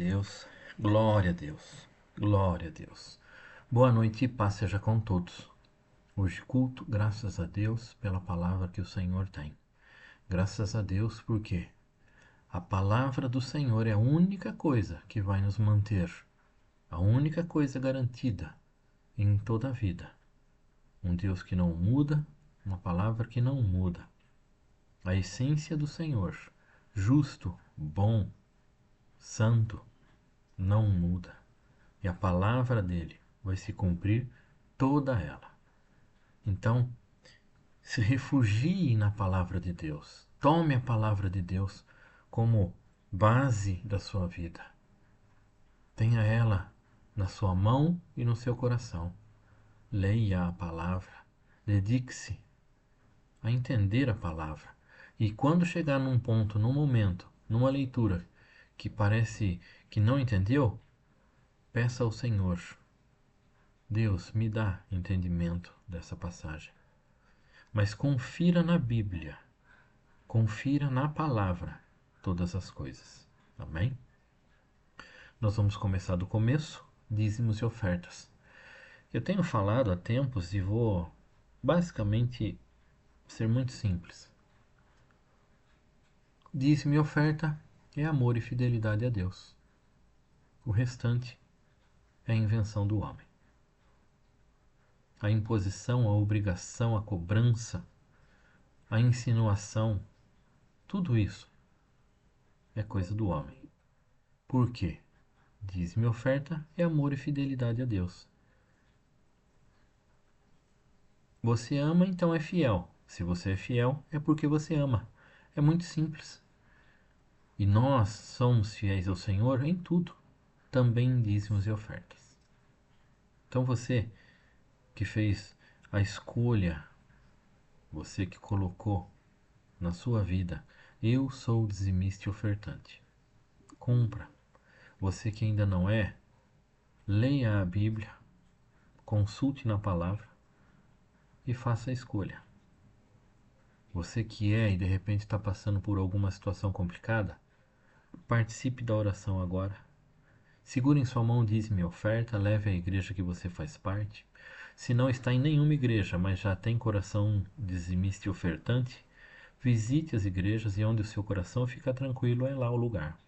Deus, glória a Deus, glória a Deus. Boa noite e paz seja com todos. Hoje culto, graças a Deus pela palavra que o Senhor tem. Graças a Deus porque a palavra do Senhor é a única coisa que vai nos manter, a única coisa garantida em toda a vida. Um Deus que não muda, uma palavra que não muda. A essência do Senhor, justo, bom, santo, não muda. E a palavra dele vai se cumprir toda ela. Então, se refugie na palavra de Deus. Tome a palavra de Deus como base da sua vida. Tenha ela na sua mão e no seu coração. Leia a palavra. Dedique-se a entender a palavra. E quando chegar num ponto, num momento, numa leitura que parece que não entendeu, peça ao Senhor: Deus, me dá entendimento dessa passagem. Mas confira na Bíblia, confira na palavra todas as coisas. Amém? Nós vamos começar do começo, dízimos e ofertas. Eu tenho falado há tempos e vou basicamente ser muito simples. Dízimo e oferta é amor e fidelidade a Deus. O restante é invenção do homem. A imposição, a obrigação, a cobrança, a insinuação, tudo isso é coisa do homem. Por quê? Dízimo e oferta é amor e fidelidade a Deus. Você ama, então é fiel. Se você é fiel, é porque você ama. É muito simples. E nós somos fiéis ao Senhor em tudo, também em dízimos e ofertas. Então você que fez a escolha, você que colocou na sua vida: eu sou dizimista e ofertante. Cumpra. Você que ainda não é, leia a Bíblia, consulte na palavra e faça a escolha. Você que é e de repente está passando por alguma situação complicada, participe da oração agora. Segure em sua mão dízimo e oferta, leve à igreja que você faz parte. Se não está em nenhuma igreja, mas já tem coração dizimista e ofertante, visite as igrejas e onde o seu coração fica tranquilo é lá o lugar.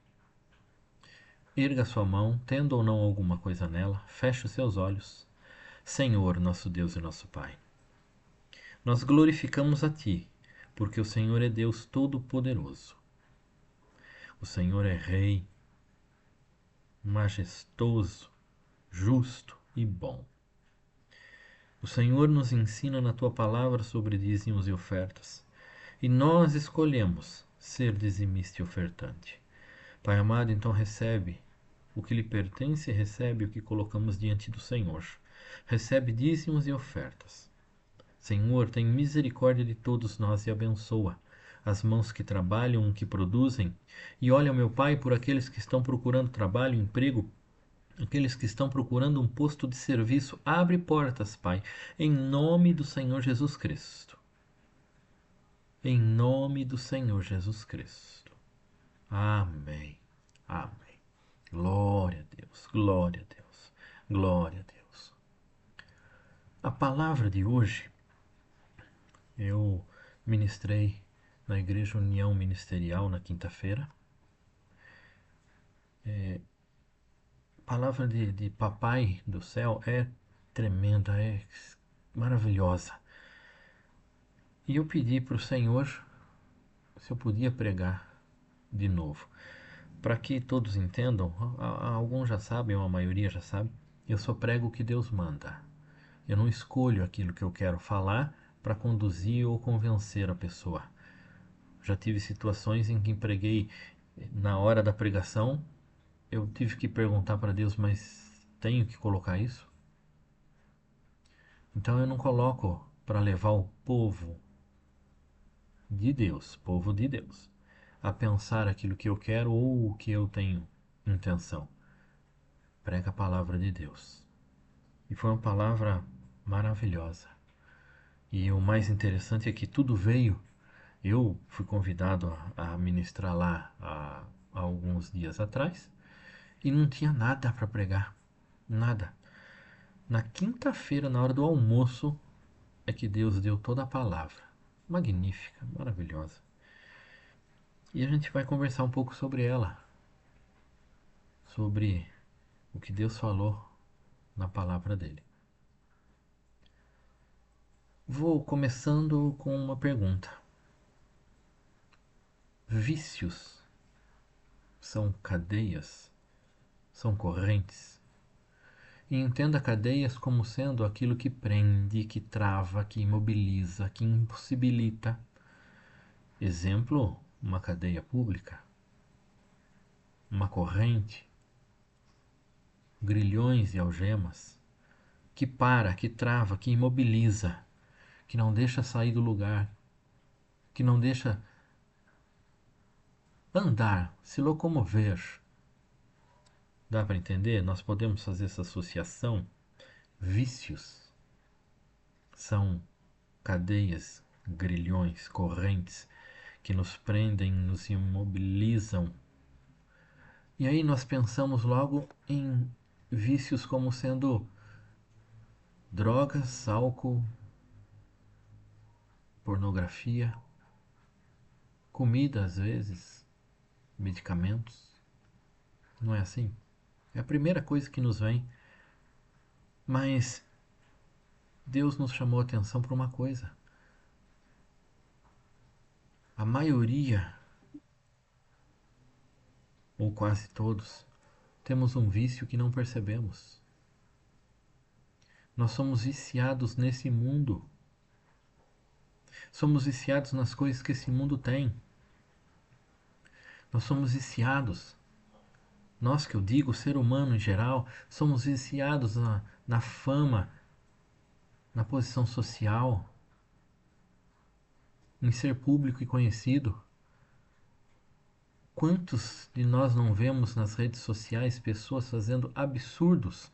Erga sua mão, tendo ou não alguma coisa nela, feche os seus olhos. Senhor, nosso Deus e nosso Pai, nós glorificamos a Ti, porque o Senhor é Deus Todo-Poderoso. O Senhor é Rei, majestoso, justo e bom. O Senhor nos ensina na Tua palavra sobre dízimos e ofertas, e nós escolhemos ser dizimista e ofertante. Pai amado, então recebe o que lhe pertence e recebe o que colocamos diante do Senhor. Recebe dízimos e ofertas. Senhor, tem misericórdia de todos nós e abençoa as mãos que trabalham, que produzem. E olha, meu Pai, por aqueles que estão procurando trabalho, emprego, aqueles que estão procurando um posto de serviço. Abre portas, Pai, em nome do Senhor Jesus Cristo. Em nome do Senhor Jesus Cristo. Amém. Amém. Glória a Deus, glória a Deus, glória a Deus. A palavra de hoje eu ministrei na Igreja União Ministerial na quinta-feira. A palavra de Papai do Céu é tremenda, é maravilhosa. E eu pedi para o Senhor se eu podia pregar de novo. Para que todos entendam, alguns já sabem, ou a maioria já sabe, eu só prego o que Deus manda. Eu não escolho aquilo que eu quero falar para conduzir ou convencer a pessoa. Já tive situações em que preguei na hora da pregação, eu tive que perguntar para Deus, mas tenho que colocar isso? Então eu não coloco para levar o povo de Deus, a pensar aquilo que eu quero ou o que eu tenho intenção. Prega a palavra de Deus. E foi uma palavra maravilhosa. E o mais interessante é que tudo veio. Eu fui convidado a ministrar lá há alguns dias atrás. e não tinha nada para pregar, nada. Na quinta-feira, na hora do almoço, é que Deus deu toda a palavra. Magnífica, maravilhosa. E a gente vai conversar um pouco sobre ela, sobre o que Deus falou na palavra dele. Vou começando com uma pergunta. Vícios são cadeias? São correntes? E entenda cadeias como sendo aquilo que prende, que trava, que imobiliza, que impossibilita. Exemplo, uma cadeia pública, uma corrente, grilhões e algemas, que para, que trava, que imobiliza, que não deixa sair do lugar, que não deixa andar, se locomover. Dá para entender? Nós podemos fazer essa associação. Vícios são cadeias, grilhões, correntes que nos prendem, nos imobilizam. E aí nós pensamos logo em vícios como sendo drogas, álcool, pornografia, comida às vezes, medicamentos. Não é assim? É a primeira coisa que nos vem. Mas Deus nos chamou a atenção para uma coisa. A maioria, ou quase todos, temos um vício que não percebemos. Nós somos viciados nesse mundo. Somos viciados nas coisas que esse mundo tem. Nós somos viciados. Nós, que eu digo, o ser humano em geral, somos viciados na fama, na posição social, em ser público e conhecido. Quantos de nós não vemos nas redes sociais pessoas fazendo absurdos,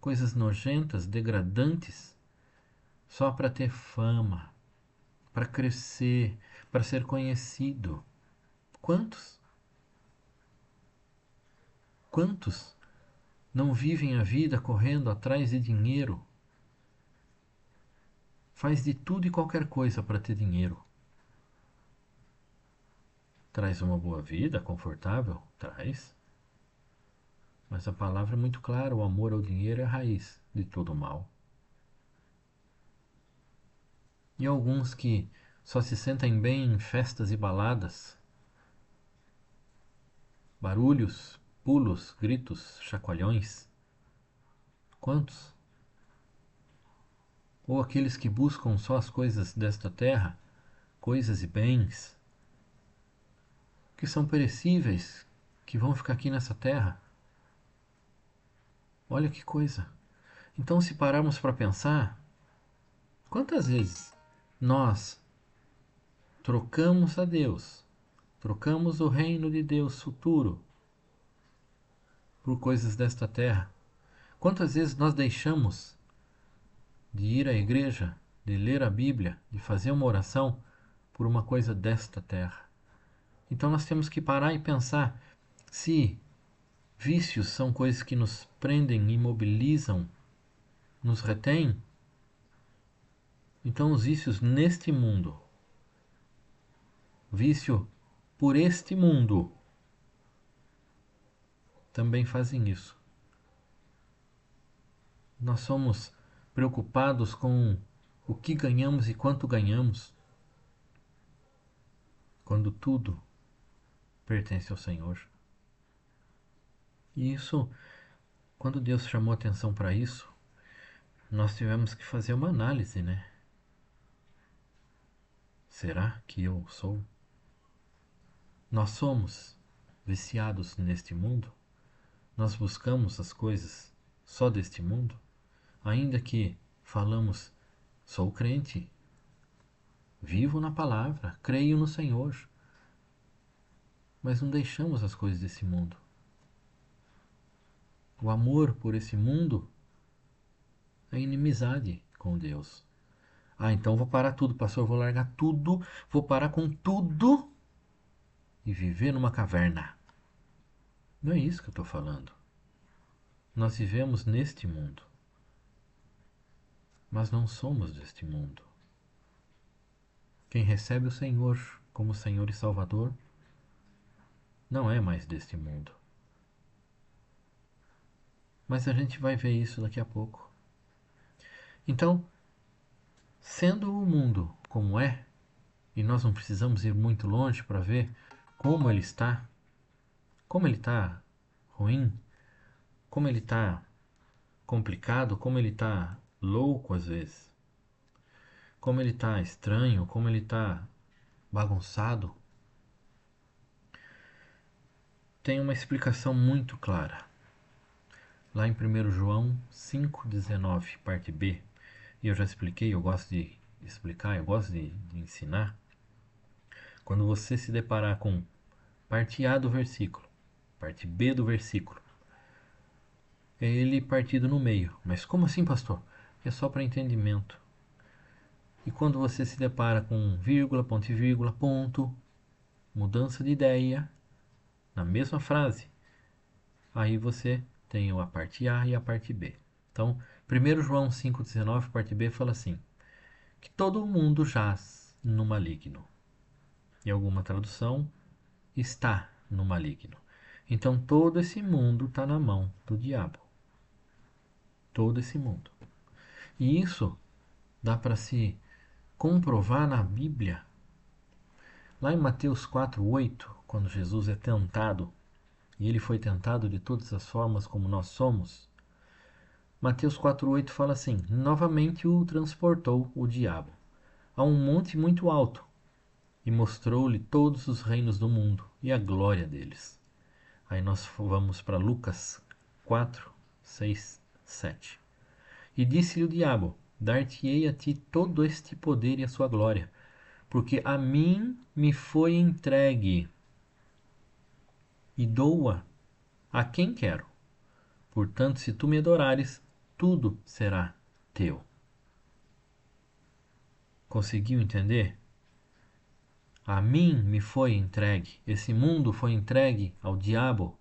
coisas nojentas, degradantes, só para ter fama, para crescer, para ser conhecido? Quantos? Quantos não vivem a vida correndo atrás de dinheiro? Faz de tudo e qualquer coisa para ter dinheiro. Traz uma boa vida, confortável? Traz. Mas a palavra é muito clara: o amor ao dinheiro é a raiz de todo o mal. E alguns que só se sentem bem em festas e baladas, barulhos, pulos, gritos, chacoalhões. Quantos? Ou aqueles que buscam só as coisas desta terra, coisas e bens, que são perecíveis, que vão ficar aqui nessa terra. Olha que coisa. Então, se pararmos para pensar, quantas vezes nós trocamos a Deus, trocamos o reino de Deus futuro por coisas desta terra? Quantas vezes nós deixamos de ir à igreja, de ler a Bíblia, de fazer uma oração por uma coisa desta terra? Então nós temos que parar e pensar: se vícios são coisas que nos prendem, imobilizam, nos retêm, então os vícios neste mundo, vício por este mundo, também fazem isso. Nós somos preocupados com o que ganhamos e quanto ganhamos, quando tudo pertence ao Senhor. E isso, quando Deus chamou atenção para isso, nós tivemos que fazer uma análise, né? Será que eu sou? Nós somos viciados neste mundo? Nós buscamos as coisas só deste mundo? Ainda que falamos: sou crente, vivo na palavra, creio no Senhor, mas não deixamos as coisas desse mundo. O amor por esse mundo é inimizade com Deus. Ah, então vou parar tudo, pastor, vou largar tudo, vou parar com tudo e viver numa caverna. Não é isso que eu estou falando. Nós vivemos neste mundo, mas não somos deste mundo. Quem recebe o Senhor como Senhor e Salvador não é mais deste mundo. Mas a gente vai ver isso daqui a pouco. Então, sendo o mundo como é, e nós não precisamos ir muito longe para ver como ele está ruim, como ele está complicado, como ele está louco às vezes, como ele está estranho, como ele está bagunçado, tem uma explicação muito clara. Lá em 1 João 5,19, parte B, e eu já expliquei, eu gosto de explicar, eu gosto de ensinar. Quando você se deparar com parte A do versículo, parte B do versículo, é ele partido no meio. Mas como assim, pastor? É só para entendimento. E quando você se depara com vírgula, ponto e vírgula, ponto, mudança de ideia, na mesma frase, aí você tem a parte A e a parte B. Então, 1 João 5,19, parte B, fala assim: que todo mundo jaz no maligno. Em alguma tradução, está no maligno. Então, todo esse mundo está na mão do diabo. Todo esse mundo. E isso dá para se comprovar na Bíblia. Lá em Mateus 4,8, quando Jesus é tentado, e ele foi tentado de todas as formas como nós somos, Mateus 4,8 fala assim: novamente o transportou o diabo a um monte muito alto e mostrou-lhe todos os reinos do mundo e a glória deles. Aí nós vamos para Lucas 4, 6, 7. E disse-lhe o diabo: dar-te-ei a ti todo este poder e a sua glória, porque a mim me foi entregue, e dou-a a quem quero. Portanto, se tu me adorares, tudo será teu. Conseguiu entender? A mim me foi entregue, esse mundo foi entregue ao diabo.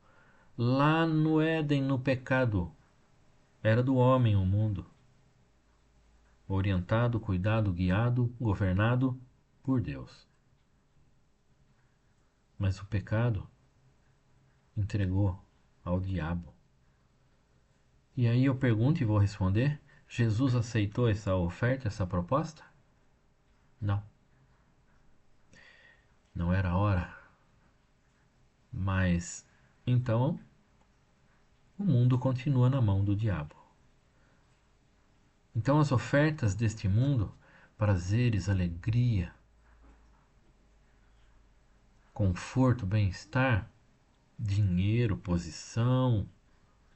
Lá no Éden, no pecado, era do homem o mundo. Orientado, cuidado, guiado, governado por Deus. Mas o pecado entregou ao diabo. E aí eu pergunto e vou responder: Jesus aceitou essa oferta, essa proposta? Não. Não era a hora. Mas então o mundo continua na mão do diabo. Então as ofertas deste mundo, prazeres, alegria, conforto, bem-estar, dinheiro, posição,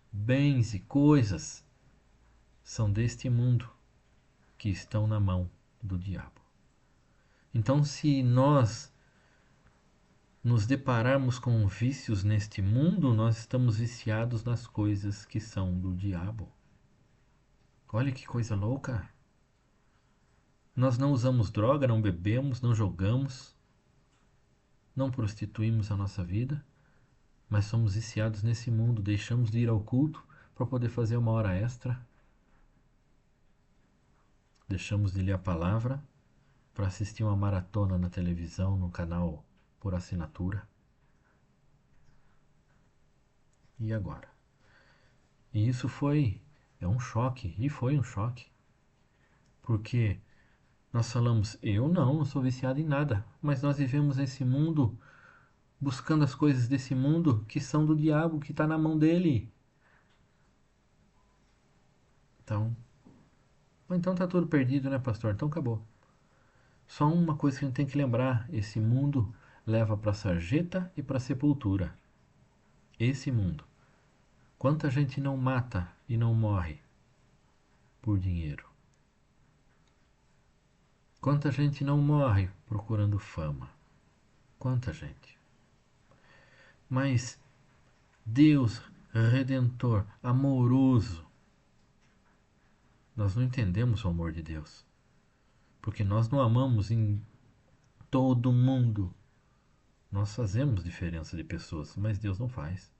bens e coisas, são deste mundo que estão na mão do diabo. Então, se nós nos depararmos com vícios neste mundo, nós estamos viciados nas coisas que são do diabo. Olha que coisa louca! Nós não usamos droga, não bebemos, não jogamos, não prostituímos a nossa vida, mas somos viciados nesse mundo, deixamos de ir ao culto para poder fazer uma hora extra, deixamos de ler a palavra para assistir uma maratona na televisão, no canal por assinatura. E agora? E isso é um choque, e foi um choque, porque nós falamos, eu não sou viciado em nada, mas nós vivemos nesse mundo buscando as coisas desse mundo que são do diabo, que está na mão dele. Então tá tudo perdido, né, pastor? Então acabou. Só uma coisa que a gente tem que lembrar: esse mundo leva para a sarjeta e para a sepultura. Esse mundo. Quanta gente não mata e não morre por dinheiro? Quanta gente não morre procurando fama? Quanta gente? Mas Deus redentor, amoroso, nós não entendemos o amor de Deus, porque nós não amamos em todo mundo. Nós fazemos diferença de pessoas, mas Deus não faz.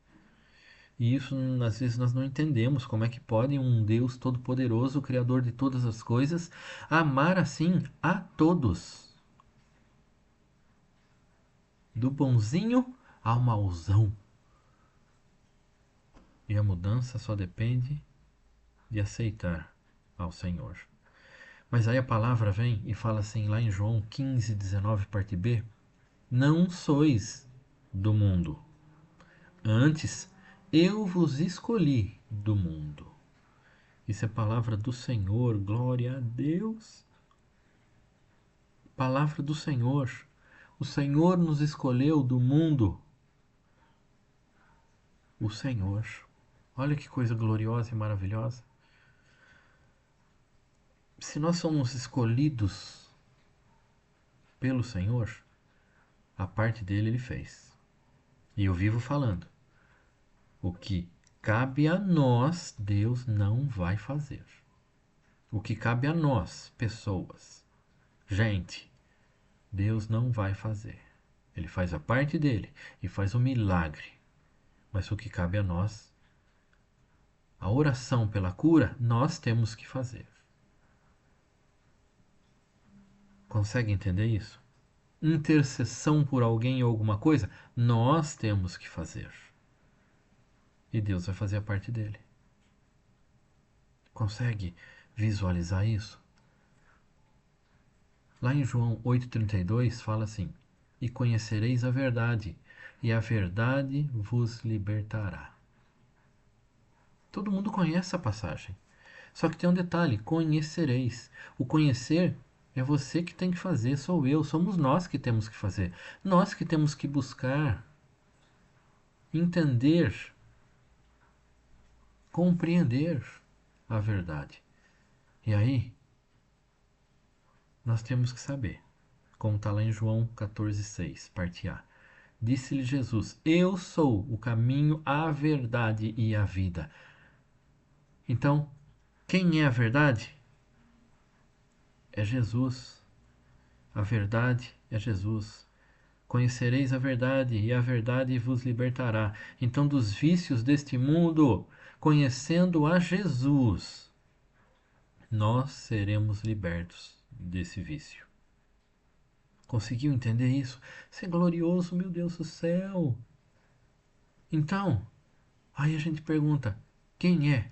E isso, às vezes, nós não entendemos como é que pode um Deus todo-poderoso, Criador de todas as coisas, amar assim a todos, do bonzinho ao mauzão. E a mudança só depende de aceitar ao Senhor. Mas aí a palavra vem e fala assim, lá em João 15:19, parte B: não sois do mundo, antes eu vos escolhi do mundo. Isso é palavra do Senhor, glória a Deus. Palavra do Senhor. O Senhor nos escolheu do mundo. O Senhor. Olha que coisa gloriosa e maravilhosa. Se nós somos escolhidos pelo Senhor, a parte dele ele fez. E eu vivo falando. O que cabe a nós, Deus não vai fazer. O que cabe a nós, pessoas, gente, Deus não vai fazer. Ele faz a parte dele e faz o milagre. Mas o que cabe a nós, a oração pela cura, nós temos que fazer. Consegue entender isso? Intercessão por alguém ou alguma coisa, nós temos que fazer. E Deus vai fazer a parte dele. Consegue visualizar isso? Lá em João 8,32 fala assim: e conhecereis a verdade, e a verdade vos libertará. Todo mundo conhece essa passagem. Só que tem um detalhe: conhecereis. O conhecer é você que tem que fazer, sou eu, somos nós que temos que fazer. Nós que temos que buscar, entender, compreender a verdade. E aí, nós temos que saber, como está lá em João 14,6, parte A. Disse-lhe Jesus: eu sou o caminho, a verdade e a vida. Então, quem é a verdade? É Jesus. A verdade é Jesus. Conhecereis a verdade, e a verdade vos libertará. Então, dos vícios deste mundo, conhecendo a Jesus, nós seremos libertos desse vício. Conseguiu entender isso? Isso é glorioso, meu Deus do céu! Então, aí a gente pergunta: quem é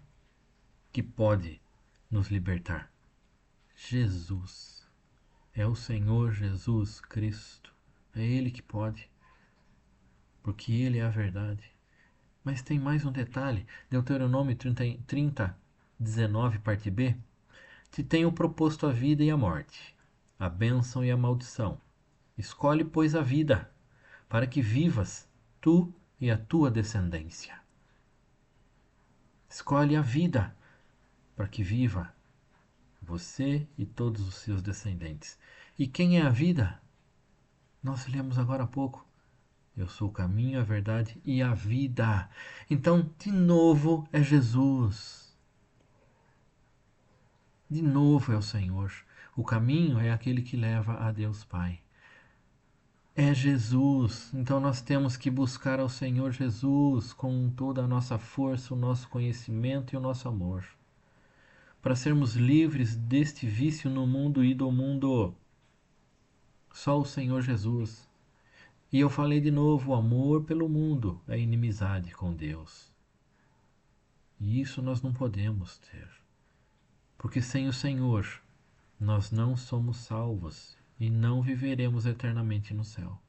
que pode nos libertar? Jesus. É o Senhor Jesus Cristo. É Ele que pode, porque Ele é a verdade. Mas tem mais um detalhe. Deuteronômio 30, 19, parte B. Te tenho proposto a vida e a morte, a bênção e a maldição. Escolhe, pois, a vida, para que vivas, tu e a tua descendência. Escolhe a vida, para que viva você e todos os seus descendentes. E quem é a vida? Nós lemos agora há pouco. Eu sou o caminho, a verdade e a vida. Então, de novo, é Jesus. De novo é o Senhor. O caminho é aquele que leva a Deus Pai. É Jesus. Então nós temos que buscar ao Senhor Jesus com toda a nossa força, o nosso conhecimento e o nosso amor, para sermos livres deste vício no mundo e do mundo. Só o Senhor Jesus. E eu falei de novo: o amor pelo mundo é inimizade com Deus. E isso nós não podemos ter. Porque sem o Senhor, nós não somos salvos e não viveremos eternamente no céu.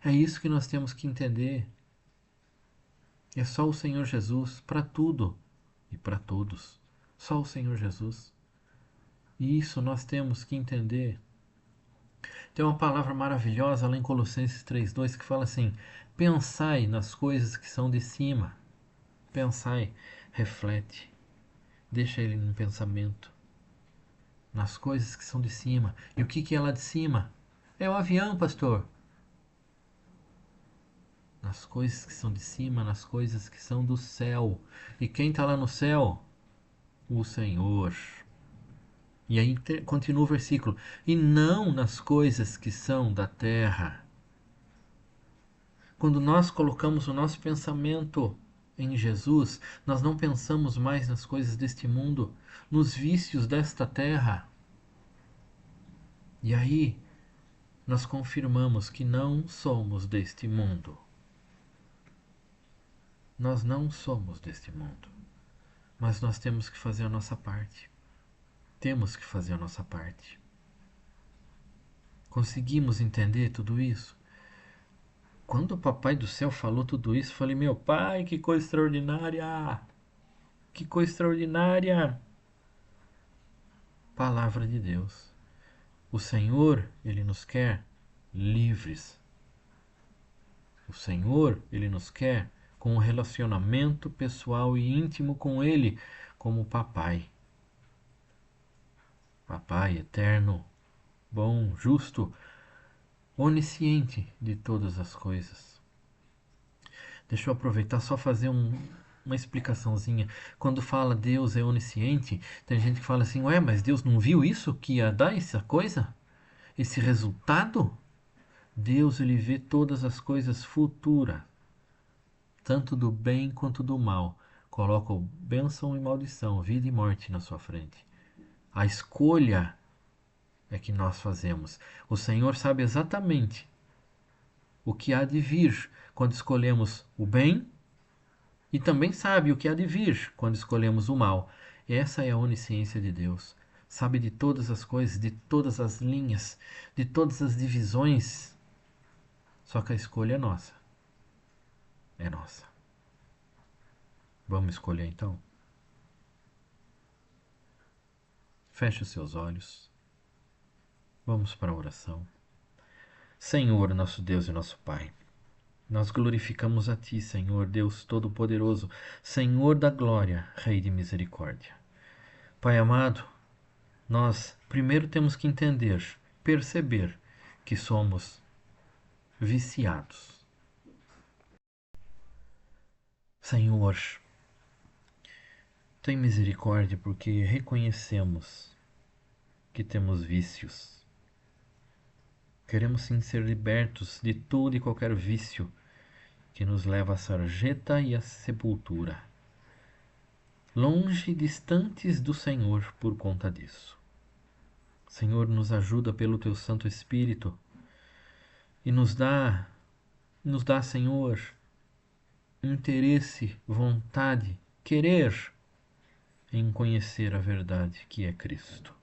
É isso que nós temos que entender. É só o Senhor Jesus para tudo e para todos. Só o Senhor Jesus. E isso nós temos que entender. Tem uma palavra maravilhosa lá em Colossenses 3:2 que fala assim: pensai nas coisas que são de cima. Pensai, reflete, deixa ele no pensamento. Nas coisas que são de cima. E o que é lá de cima? É o avião, pastor. Nas coisas que são de cima, nas coisas que são do céu. E quem está lá no céu? O Senhor. E aí continua o versículo: e não nas coisas que são da terra. Quando nós colocamos o nosso pensamento em Jesus, nós não pensamos mais nas coisas deste mundo, nos vícios desta terra. E aí, nós confirmamos que não somos deste mundo. Nós não somos deste mundo. Mas nós temos que fazer a nossa parte. Temos que fazer a nossa parte. Conseguimos entender tudo isso? Quando o Papai do Céu falou tudo isso, eu falei: meu Pai, que coisa extraordinária! Que coisa extraordinária! Palavra de Deus. O Senhor, Ele nos quer livres. O Senhor, Ele nos quer com um relacionamento pessoal e íntimo com Ele, como Papai. Papai eterno, bom, justo, onisciente de todas as coisas. Deixa eu aproveitar só fazer uma explicaçãozinha. Quando fala Deus é onisciente, tem gente que fala assim: ué, mas Deus não viu isso que ia dar essa coisa? Esse resultado? Deus, ele vê todas as coisas futuras, tanto do bem quanto do mal. Coloca bênção e maldição, vida e morte na sua frente. A escolha é que nós fazemos. O Senhor sabe exatamente o que há de vir quando escolhemos o bem e também sabe o que há de vir quando escolhemos o mal. Essa é a onisciência de Deus. Sabe de todas as coisas, de todas as linhas, de todas as divisões. Só que a escolha é nossa. É nossa. Vamos escolher então? Feche os seus olhos. Vamos para a oração. Senhor, nosso Deus e nosso Pai, nós glorificamos a Ti, Senhor, Deus Todo-Poderoso, Senhor da glória, Rei de misericórdia. Pai amado, nós primeiro temos que entender, perceber que somos viciados. Senhor, tem misericórdia porque reconhecemos que temos vícios. Queremos sim ser libertos de todo e qualquer vício que nos leva à sarjeta e à sepultura, longe, distantes do Senhor por conta disso. Senhor, nos ajuda pelo Teu Santo Espírito e nos dá, Senhor, interesse, vontade, querer em conhecer a verdade que é Cristo.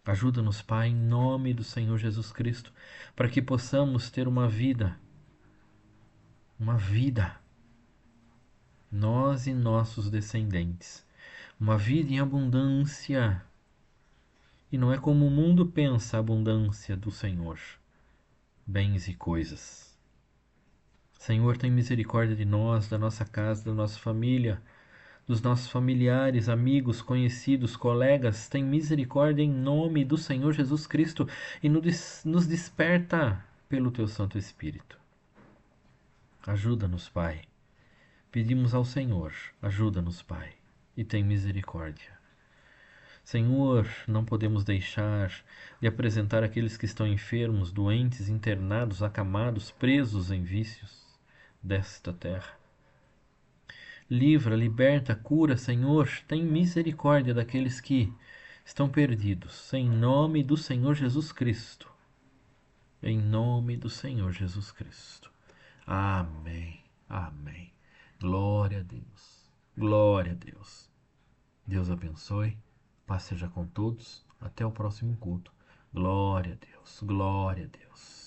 Ajuda-nos, Pai, em nome do Senhor Jesus Cristo, para que possamos ter uma vida, nós e nossos descendentes, uma vida em abundância. E não é como o mundo pensa a abundância do Senhor, bens e coisas. Senhor, tem misericórdia de nós, da nossa casa, da nossa família, dos nossos familiares, amigos, conhecidos, colegas. Tem misericórdia em nome do Senhor Jesus Cristo e nos desperta pelo Teu Santo Espírito. Ajuda-nos, Pai. Pedimos ao Senhor, ajuda-nos, Pai, e tem misericórdia. Senhor, não podemos deixar de apresentar aqueles que estão enfermos, doentes, internados, acamados, presos em vícios desta terra. Livra, liberta, cura, Senhor, tem misericórdia daqueles que estão perdidos, em nome do Senhor Jesus Cristo. Em nome do Senhor Jesus Cristo. Amém. Amém. Glória a Deus. Glória a Deus. Deus abençoe. Paz seja com todos. Até o próximo culto. Glória a Deus. Glória a Deus.